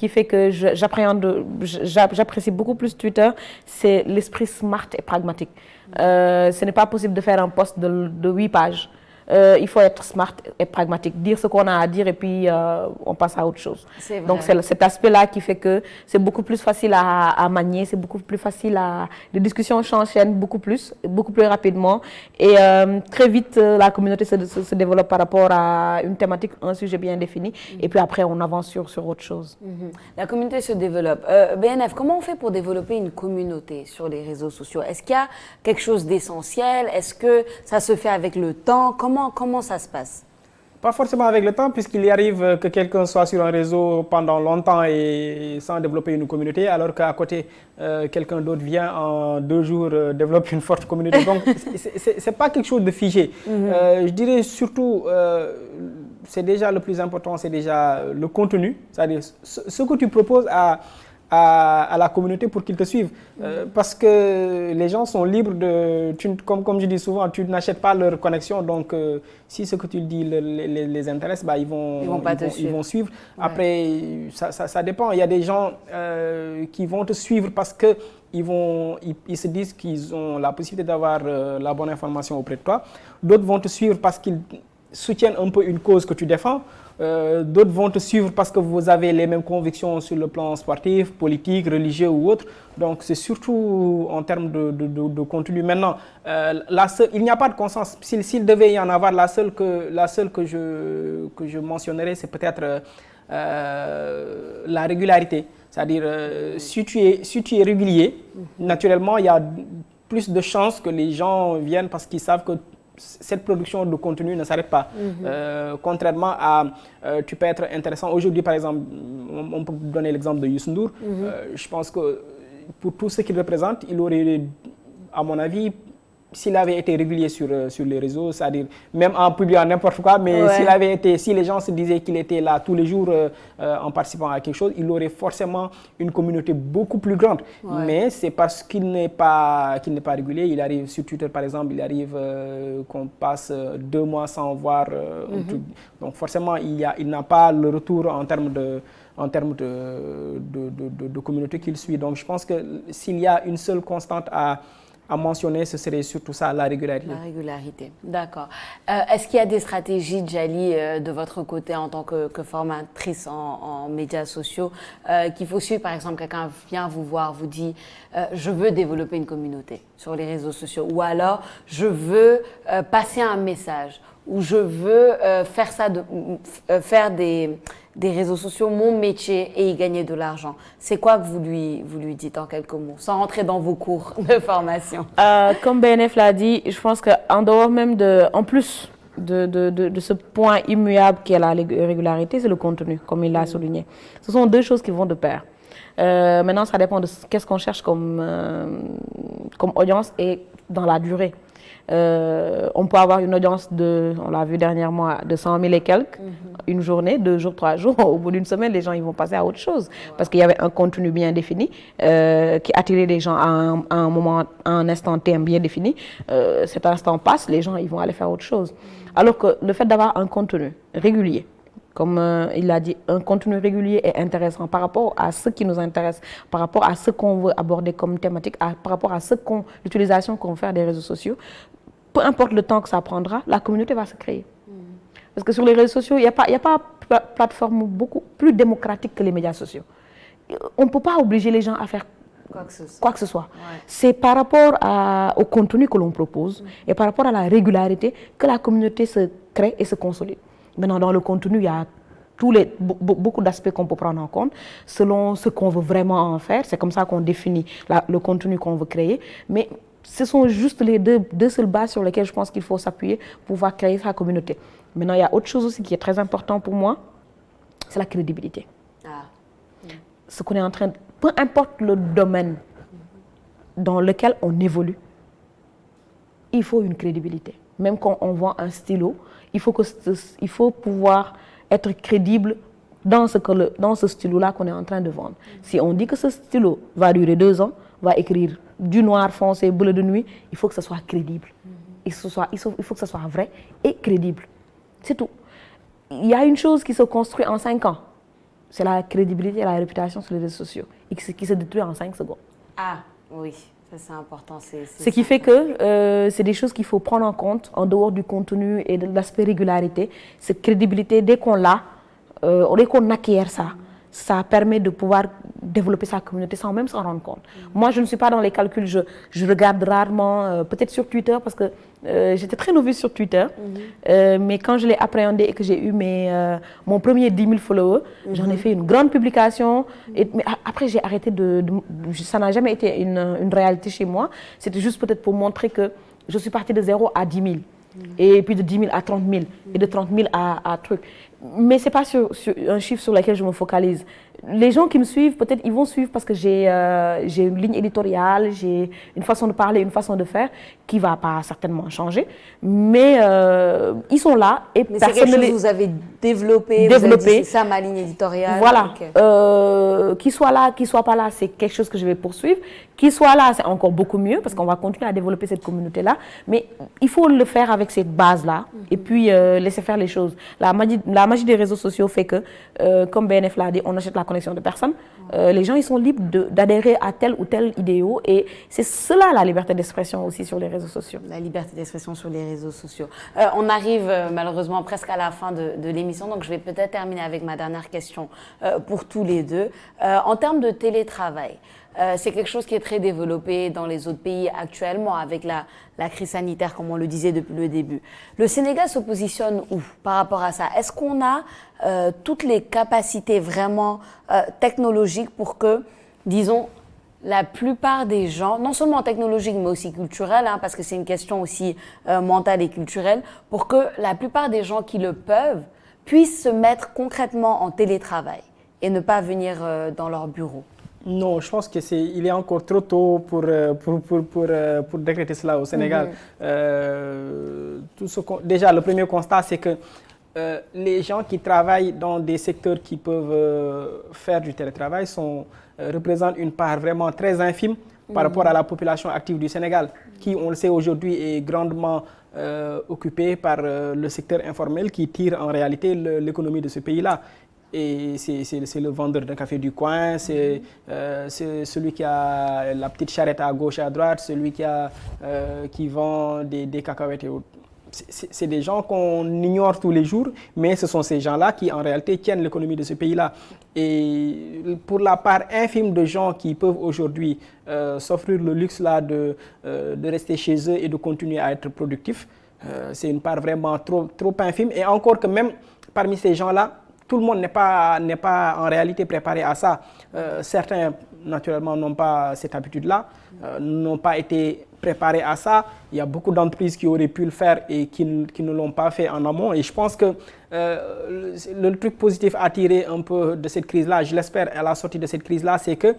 fait que j'apprécie beaucoup plus Twitter, c'est l'esprit smart et pragmatique. Ce n'est pas possible de faire un post de 8 pages. Il faut être smart et pragmatique, dire ce qu'on a à dire et puis on passe à autre chose. Donc c'est cet aspect-là qui fait que c'est beaucoup plus facile à manier, c'est beaucoup plus facile les discussions s'enchaînent beaucoup plus rapidement et très vite la communauté se développe par rapport à une thématique, un sujet bien défini et puis après on avance sur autre chose. La communauté se développe. BNF, comment on fait pour développer une communauté sur les réseaux sociaux? Est-ce qu'il y a quelque chose d'essentiel? Est-ce que ça se fait avec le temps? Comment ça se passe? Pas forcément avec le temps, puisqu'il y arrive que quelqu'un soit sur un réseau pendant longtemps et sans développer une communauté, alors qu'à côté, quelqu'un d'autre vient en 2 jours développer une forte communauté. Donc, c'est pas quelque chose de figé. Je dirais surtout, c'est déjà le plus important, c'est déjà le contenu, c'est-à-dire ce que tu proposes à la communauté pour qu'ils te suivent. Parce que les gens sont libres comme je dis souvent, tu n'achètes pas leur connexion, donc si ce que tu dis les intéresse, bah, ils vont suivre. Ouais. Après, ça dépend. Il y a des gens qui vont te suivre parce que ils se disent qu'ils ont la possibilité d'avoir la bonne information auprès de toi. D'autres vont te suivre parce qu'ils soutiennent un peu une cause que tu défends. D'autres vont te suivre parce que vous avez les mêmes convictions sur le plan sportif, politique, religieux ou autre. Donc c'est surtout en termes de contenu. Maintenant, il n'y a pas de consensus. S'il devait y en avoir, la seule que je mentionnerais, c'est peut-être la régularité. C'est-à-dire, si tu es régulier, naturellement, il y a plus de chances que les gens viennent parce qu'ils savent que cette production de contenu ne s'arrête pas. Contrairement à, tu peux être intéressant. Aujourd'hui, par exemple, on peut donner l'exemple de Youssou N'Dour. Je pense que pour tout ce qu'il représente, il aurait, à mon avis, s'il avait été régulier sur les réseaux, c'est-à-dire même en publiant n'importe quoi, mais si les gens se disaient qu'il était là tous les jours en participant à quelque chose, il aurait forcément une communauté beaucoup plus grande. Ouais. Mais c'est parce qu'il n'est pas régulier. Il arrive sur Twitter, par exemple, il arrive qu'on passe 2 mois sans voir un truc. Donc forcément, il n'a pas le retour en termes de communauté qu'il suit. Donc je pense que s'il y a une seule constante à mentionner, ce serait surtout ça, la régularité. La régularité, d'accord. Est-ce qu'il y a des stratégies, Djali, de votre côté en tant que formatrice en médias sociaux qu'il faut suivre? Par exemple, quelqu'un vient vous voir, vous dit je veux développer une communauté sur les réseaux sociaux, ou alors je veux passer un message, ou je veux faire des réseaux sociaux mon métier et y gagner de l'argent. C'est quoi que vous lui dites en quelques mots, sans rentrer dans vos cours de formation? Comme BNF l'a dit, je pense qu'en dehors même en plus de ce point immuable qui est la régularité, c'est le contenu, comme il l'a souligné. Ce sont 2 choses qui vont de pair. Maintenant, ça dépend de qu'est-ce qu'on cherche comme audience et dans la durée. On peut avoir une audience on l'a vu dernièrement, de 100 000 et quelques, une journée, 2 jours, 3 jours. Au bout d'une semaine, les gens ils vont passer à autre chose. Parce qu'il y avait un contenu bien défini qui attirait les gens à un moment, à un instant T bien défini. Cet instant passe, les gens ils vont aller faire autre chose. Alors que le fait d'avoir un contenu régulier, comme il l'a dit, un contenu régulier est intéressant par rapport à ce qui nous intéresse, par rapport à ce qu'on veut aborder comme thématique, par rapport à l'utilisation qu'on fait des réseaux sociaux. Peu importe le temps que ça prendra, la communauté va se créer. Parce que sur les réseaux sociaux, il n'y a pas plateforme beaucoup plus démocratique que les médias sociaux. On ne peut pas obliger les gens à faire quoi que ce soit. Ouais. C'est par rapport au contenu que l'on propose et par rapport à la régularité que la communauté se crée et se consolide. Maintenant, dans le contenu, il y a beaucoup d'aspects qu'on peut prendre en compte selon ce qu'on veut vraiment en faire. C'est comme ça qu'on définit le contenu qu'on veut créer. Mais ce sont juste les deux seules bases sur lesquelles je pense qu'il faut s'appuyer pour pouvoir créer sa communauté. Maintenant, il y a autre chose aussi qui est très important pour moi, c'est la crédibilité. Ce qu'on est en train de... Peu importe le domaine dans lequel on évolue, il faut une crédibilité. Même quand on vend un stylo, il faut pouvoir être crédible dans ce stylo-là qu'on est en train de vendre. Si on dit que ce stylo va durer 2 ans, va écrire du noir foncé, bleu de nuit, il faut que ce soit crédible. Il faut que ce soit vrai et crédible. C'est tout. Il y a une chose qui se construit en 5 ans. C'est la crédibilité et la réputation sur les réseaux sociaux et qui se détruit en 5 secondes. Ah, oui, ça c'est important. Ce qui fait que c'est des choses qu'il faut prendre en compte en dehors du contenu et de l'aspect régularité. Cette crédibilité, dès qu'on l'a, dès qu'on acquiert ça, ça permet de pouvoir développer sa communauté sans même s'en rendre compte. Moi, je ne suis pas dans les calculs, je regarde rarement, peut-être sur Twitter, parce que j'étais très novice sur Twitter, mais quand je l'ai appréhendé et que j'ai eu mon premier 10 000 followers, j'en ai fait une grande publication, mais après j'ai arrêté ça n'a jamais été une réalité chez moi, c'était juste peut-être pour montrer que je suis partie de 0 à 10 000. Et puis de 10 000 à 30 000, et de 30 000 à truc. Mais ce n'est pas sur un chiffre sur lequel je me focalise. Les gens qui me suivent, peut-être ils vont suivre parce que j'ai une ligne éditoriale, j'ai une façon de parler, une façon de faire qui ne va pas certainement changer. Mais ils sont là et mais personne ne les... que vous avez développé. Vous avez dit, c'est ça ma ligne éditoriale. Voilà. Okay. Qu'ils soient là, qu'ils ne soient pas là, c'est quelque chose que je vais poursuivre. Qu'ils soient là, c'est encore beaucoup mieux parce qu'on va continuer à développer cette communauté-là. Mais il faut le faire avec cette base-là et puis laisser faire les choses. La magie des réseaux sociaux fait que, comme BNF l'a dit, on achète la connexion de personnes. Les gens ils sont libres d'adhérer à tel ou tel idéal et c'est cela la liberté d'expression aussi sur les réseaux sociaux. La liberté d'expression sur les réseaux sociaux. On arrive malheureusement presque à la fin de l'émission, donc je vais peut-être terminer avec ma dernière question pour tous les deux. En termes de télétravail, c'est quelque chose qui est très développé dans les autres pays actuellement avec la crise sanitaire, comme on le disait depuis le début. Le Sénégal se positionne où par rapport à ça? Est-ce qu'on a toutes les capacités vraiment technologiques pour que, disons, la plupart des gens, non seulement technologiques mais aussi culturelles, parce que c'est une question aussi mentale et culturelle, pour que la plupart des gens qui le peuvent puissent se mettre concrètement en télétravail et ne pas venir dans leur bureau? Non, je pense qu'il est encore trop tôt pour décréter cela au Sénégal. Déjà, le premier constat, c'est que les gens qui travaillent dans des secteurs qui peuvent faire du télétravail représentent une part vraiment très infime par rapport à la population active du Sénégal, qui, on le sait aujourd'hui, est grandement occupée par le secteur informel qui tire en réalité l'économie de ce pays-là. Et c'est le vendeur d'un café du coin, c'est celui qui a la petite charrette à gauche et à droite, celui qui vend des cacahuètes et autres. C'est des gens qu'on ignore tous les jours, mais ce sont ces gens-là qui en réalité tiennent l'économie de ce pays-là. Et pour la part infime de gens qui peuvent aujourd'hui s'offrir le luxe-là de rester chez eux et de continuer à être productifs, c'est une part vraiment trop infime. Et encore que même parmi ces gens-là, tout le monde n'est pas en réalité préparé à ça. Certains, naturellement, n'ont pas cette habitude-là, n'ont pas été préparés à ça. Il y a beaucoup d'entreprises qui auraient pu le faire et qui ne l'ont pas fait en amont. Et je pense que le truc positif à tirer un peu de cette crise-là, je l'espère à la sortie de cette crise-là, c'est que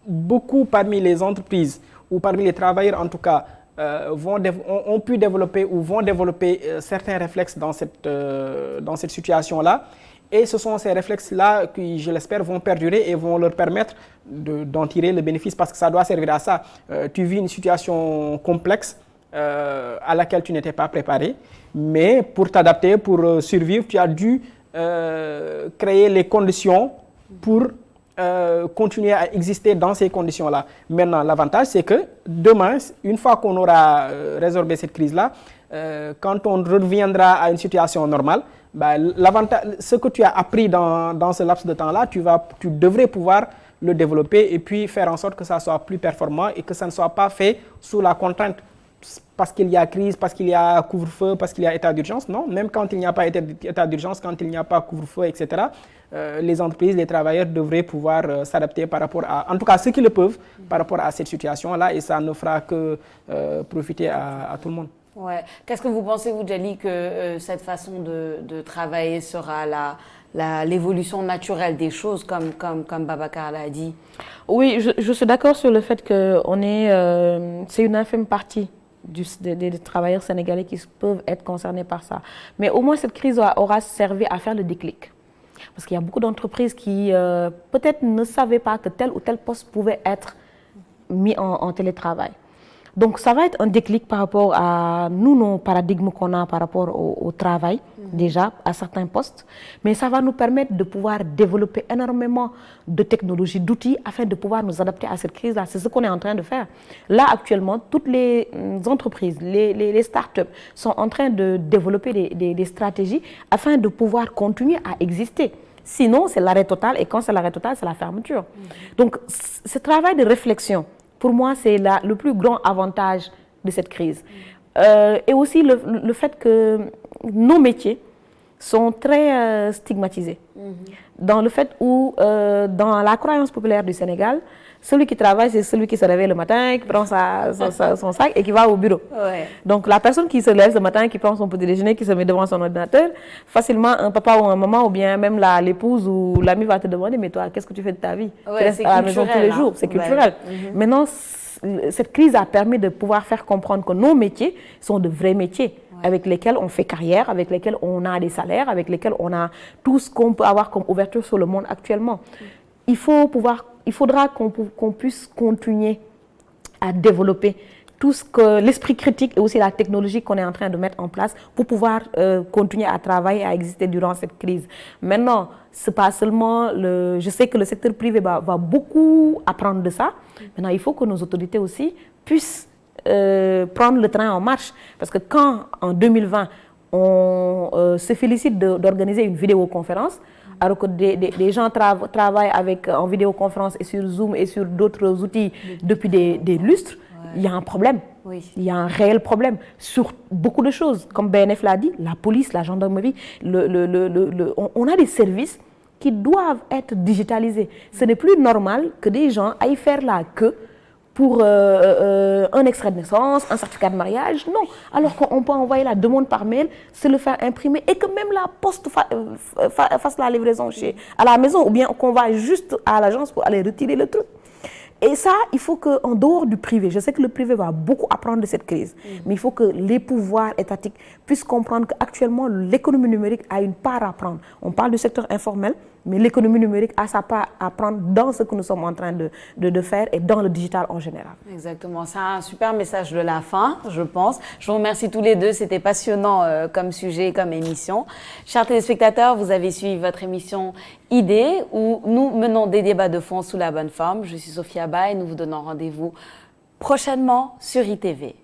beaucoup parmi les entreprises ou parmi les travailleurs en tout cas, ont pu développer ou vont développer certains réflexes dans cette situation-là. Et ce sont ces réflexes-là qui, je l'espère, vont perdurer et vont leur permettre d'en tirer le bénéfice parce que ça doit servir à ça. Tu vis une situation complexe à laquelle tu n'étais pas préparé, mais pour t'adapter, pour survivre, tu as dû créer les conditions pour continuer à exister dans ces conditions-là. Maintenant, l'avantage, c'est que demain, une fois qu'on aura résorbé cette crise-là, quand on reviendra à une situation normale, ce que tu as appris dans ce laps de temps-là, tu devrais pouvoir le développer et puis faire en sorte que ça soit plus performant et que ça ne soit pas fait sous la contrainte parce qu'il y a crise, parce qu'il y a couvre-feu, parce qu'il y a état d'urgence. Non, même quand il n'y a pas état d'urgence, quand il n'y a pas couvre-feu, etc., les entreprises, les travailleurs devraient pouvoir s'adapter par rapport à, en tout cas ceux qui le peuvent, par rapport à cette situation-là et ça ne fera que profiter à tout le monde. Ouais. Qu'est-ce que vous pensez, vous, Djali, que cette façon de travailler sera l'évolution naturelle des choses, comme Babacar l'a dit? Oui, je suis d'accord sur le fait que c'est une infime partie des travailleurs sénégalais qui peuvent être concernés par ça. Mais au moins, cette crise aura servi à faire le déclic. Parce qu'il y a beaucoup d'entreprises qui peut-être ne savaient pas que tel ou tel poste pouvait être mis en télétravail. Donc, ça va être un déclic par rapport à nos paradigmes qu'on a par rapport au travail, déjà, à certains postes. Mais ça va nous permettre de pouvoir développer énormément de technologies, d'outils, afin de pouvoir nous adapter à cette crise-là. C'est ce qu'on est en train de faire. Là, actuellement, toutes les entreprises, les startups sont en train de développer des stratégies afin de pouvoir continuer à exister. Sinon, c'est l'arrêt total. Et quand c'est l'arrêt total, c'est la fermeture. Donc, ce travail de réflexion, pour moi, c'est le plus grand avantage de cette crise. Et aussi le fait que nos métiers sont très stigmatisés. Dans le fait où, dans la croyance populaire du Sénégal, celui qui travaille, c'est celui qui se réveille le matin, qui prend son sac et qui va au bureau. Ouais. Donc, la personne qui se lève le matin, qui prend son petit déjeuner, qui se met devant son ordinateur, facilement, un papa ou un maman, ou bien même l'épouse ou l'ami va te demander, mais toi, qu'est-ce que tu fais de ta vie? Tu restes à la maison tous les jours, c'est culturel. Maintenant, cette crise a permis de pouvoir faire comprendre que nos métiers sont de vrais métiers. Avec lesquels on fait carrière, avec lesquels on a des salaires, avec lesquels on a tout ce qu'on peut avoir comme ouverture sur le monde actuellement. Il faudra qu'on puisse continuer à développer tout ce que l'esprit critique et aussi la technologie qu'on est en train de mettre en place pour pouvoir continuer à travailler, à exister durant cette crise. Maintenant, c'est pas seulement je sais que le secteur privé va beaucoup apprendre de ça. Maintenant, il faut que nos autorités aussi puissent prendre le train en marche. Parce que quand, en 2020, on se félicite d'organiser une vidéoconférence, alors que des gens travaillent en vidéoconférence et sur Zoom et sur d'autres outils depuis des lustres, il y a un problème. Oui. Il y a un réel problème sur beaucoup de choses. Comme BNF l'a dit, la police, la gendarmerie, on a des services qui doivent être digitalisés. Ce n'est plus normal que des gens aillent faire la queue pour un extrait de naissance, un certificat de mariage, non. Alors qu'on peut envoyer la demande par mail, se le faire imprimer et que même la poste fasse la livraison à la maison ou bien qu'on va juste à l'agence pour aller retirer le truc. Et ça, il faut qu'en dehors du privé, je sais que le privé va beaucoup apprendre de cette crise, mais il faut que les pouvoirs étatiques puissent comprendre qu'actuellement, l'économie numérique a une part à prendre. On parle du secteur informel, mais l'économie numérique a sa part à prendre dans ce que nous sommes en train de faire et dans le digital en général. Exactement, c'est un super message de la fin, je pense. Je vous remercie tous les deux, c'était passionnant comme sujet, comme émission. Chers téléspectateurs, vous avez suivi votre émission Idées, où nous menons des débats de fond sous la bonne forme. Je suis Sophia Ba et nous vous donnons rendez-vous prochainement sur ITV.